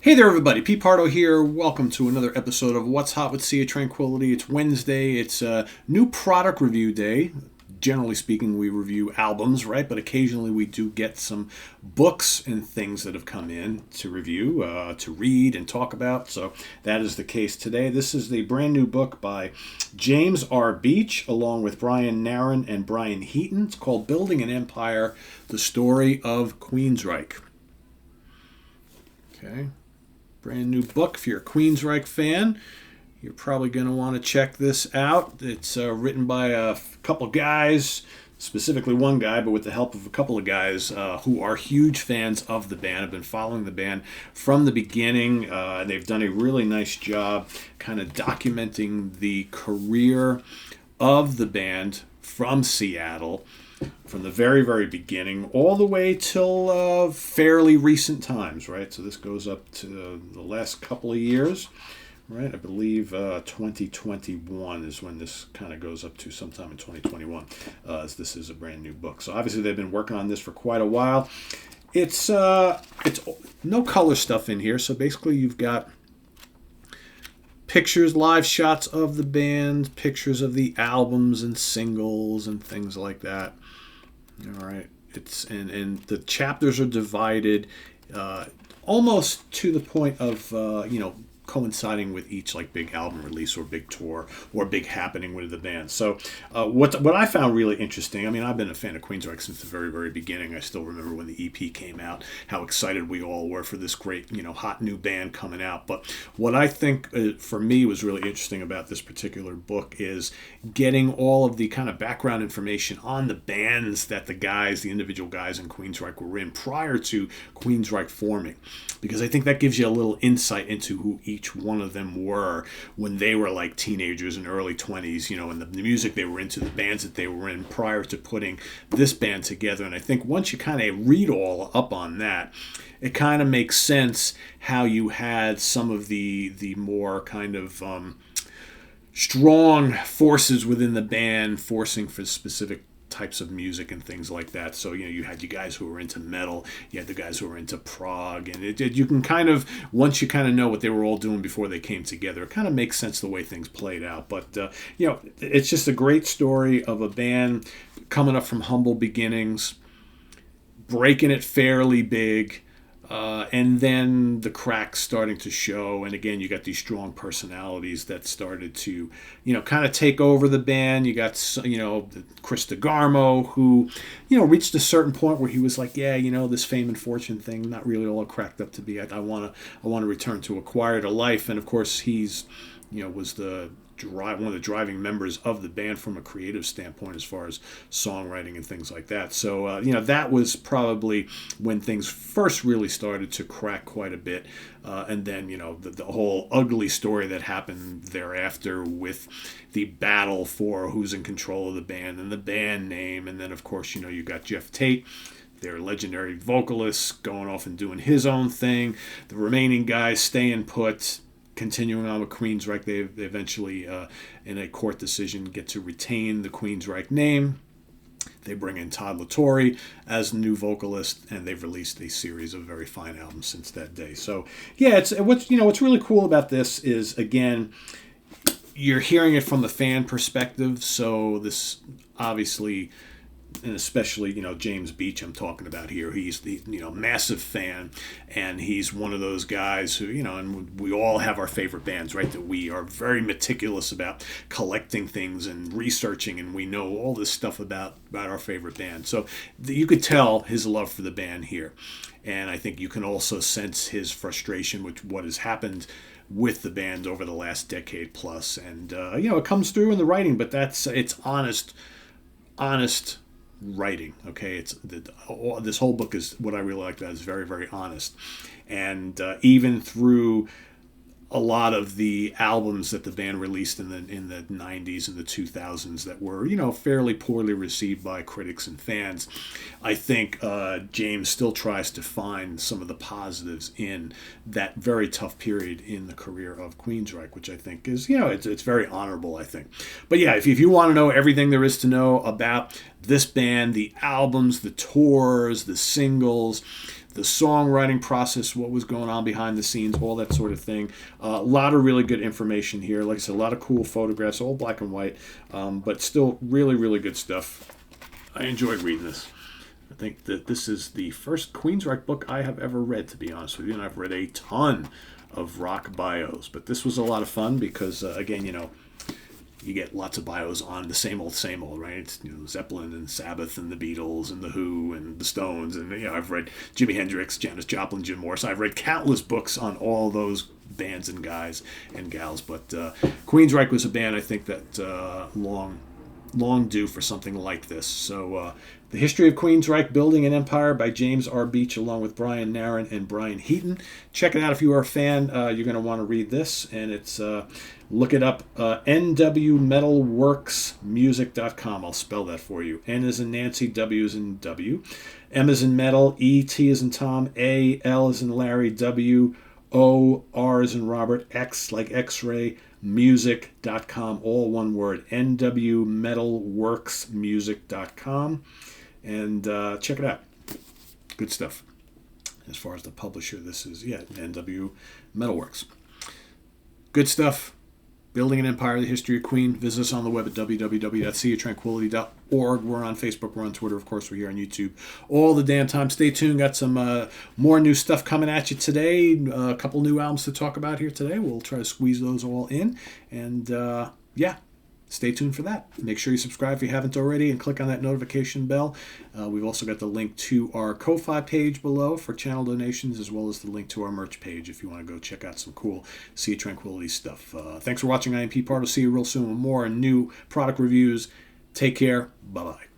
Hey there, everybody. Pete Pardo here. Welcome to another episode of What's Hot with Sea of Tranquility. It's Wednesday. It's a new product review day. Generally speaking, we review albums, right? But occasionally we do get some books and things that have come in to review, to read and talk about. So that is the case today. This is the brand new book by James R. Beach, along with Brian Naron and Brian Heaton. It's called Building an Empire, The Story of Queensryche. Okay. Brand new book. If you're a Queensryche fan, you're probably going to want to check this out. It's written by a couple guys, specifically one guy, but with the help of a couple of guys who are huge fans of the band, have been following the band from the beginning. They've done a really nice job kind of documenting the career of the band from Seattle, from the very, very beginning, all the way till fairly recent times, right? So this goes up to the last couple of years, right? I believe 2021 is when this kind of goes up to, sometime in 2021, as this is a brand new book. So obviously they've been working on this for quite a while. It's no color stuff in here, so basically you've got pictures, live shots of the band, pictures of the albums and singles and things like that. All right, and the chapters are divided almost to the point of coinciding with each like big album release or big tour or big happening with the band. So what I found really interesting, I mean, I've been a fan of Queensryche since the very, very beginning. I still remember when the EP came out, how excited we all were for this great, hot new band coming out. But what I think for me was really interesting about this particular book is getting all of the kind of background information on the bands that the individual guys in Queensryche were in prior to Queensryche forming, because I think that gives you a little insight into who each one of them were when they were like teenagers and early 20s, and the music they were into, the bands that they were in prior to putting this band together. And I think once you kind of read all up on that, it kind of makes sense how you had some of the more kind of strong forces within the band forcing for specific types of music and things like that. So you had you guys who were into metal, you had the guys who were into prog, and you can kind of, once you kind of know what they were all doing before they came together, it kind of makes sense the way things played out. But it's just a great story of a band coming up from humble beginnings, breaking it fairly big, and then the cracks starting to show. And again, you got these strong personalities that started to, kind of take over the band. You got, Chris DeGarmo, who, reached a certain point where he was like, yeah, this fame and fortune thing, not really all cracked up to be. I want to return to a quieter life. And of course, he's, was one of the driving members of the band from a creative standpoint as far as songwriting and things like that. So, that was probably when things first really started to crack quite a bit. And then, the whole ugly story that happened thereafter with the battle for who's in control of the band and the band name. And then, of course, you got Jeff Tate, their legendary vocalist, going off and doing his own thing. The remaining guys staying put, continuing on with Queensryche. They eventually, in a court decision, get to retain the Queensryche name. They bring in Todd LaTorre as the new vocalist, and they've released a series of very fine albums since that day. So, yeah, what's really cool about this is, again, you're hearing it from the fan perspective. So this obviously, and especially, James Beach I'm talking about here, he's the, massive fan, and he's one of those guys who, and we all have our favorite bands, right, that we are very meticulous about collecting things and researching, and we know all this stuff about our favorite band. So you could tell his love for the band here, and I think you can also sense his frustration with what has happened with the band over the last decade plus, and it comes through in the writing, but it's honest writing. Okay, this whole book is, what I really like about it, is very, very honest, and even through a lot of the albums that the band released in the 90s and the 2000s that were, fairly poorly received by critics and fans, I think James still tries to find some of the positives in that very tough period in the career of Queensryche, which I think is, it's very honorable, I think. But yeah, if you want to know everything there is to know about this band, the albums, the tours, the singles, the songwriting process, what was going on behind the scenes, all that sort of thing. A lot of really good information here. Like I said, a lot of cool photographs, all black and white, but still really, really good stuff. I enjoyed reading this. I think that this is the first Queensryche book I have ever read, to be honest with you, and I've read a ton of rock bios. But this was a lot of fun because, again, you get lots of bios on the same old, right? It's, Zeppelin and Sabbath and the Beatles and the Who and the Stones. And, I've read Jimi Hendrix, Janis Joplin, Jim Morrison. I've read countless books on all those bands and guys and gals. But Queensryche was a band, I think, that long due for something like this. So The History of Queensryche, Building an Empire by James R. Beach, along with Brian Naron and Brian Heaton. Check it out if you are a fan. You're going to want to read this. And it's, look it up, nwmetalworksmusic.com. I'll spell that for you. N as in Nancy, W as in W. M as in metal, E, T as in Tom, A, L as in Larry, W, O, R as in Robert, X like X-ray, music.com, all one word, nwmetalworksmusic.com, and check it out. Good stuff. As far as the publisher, this is NW Metalworks. Good stuff. Building an Empire, the History of Queen. Visit us on the web at www.seaoftranquility.org. We're on Facebook, we're on Twitter, of course, we're here on YouTube all the damn time. Stay tuned, got some more new stuff coming at you today. A couple new albums to talk about here today. We'll try to squeeze those all in. And stay tuned for that. Make sure you subscribe if you haven't already and click on that notification bell. We've also got the link to our Ko-Fi page below for channel donations, as well as the link to our merch page if you want to go check out some cool Sea of Tranquility stuff. Thanks for watching. I am Pardo. See you real soon with more new product reviews. Take care. Bye-bye.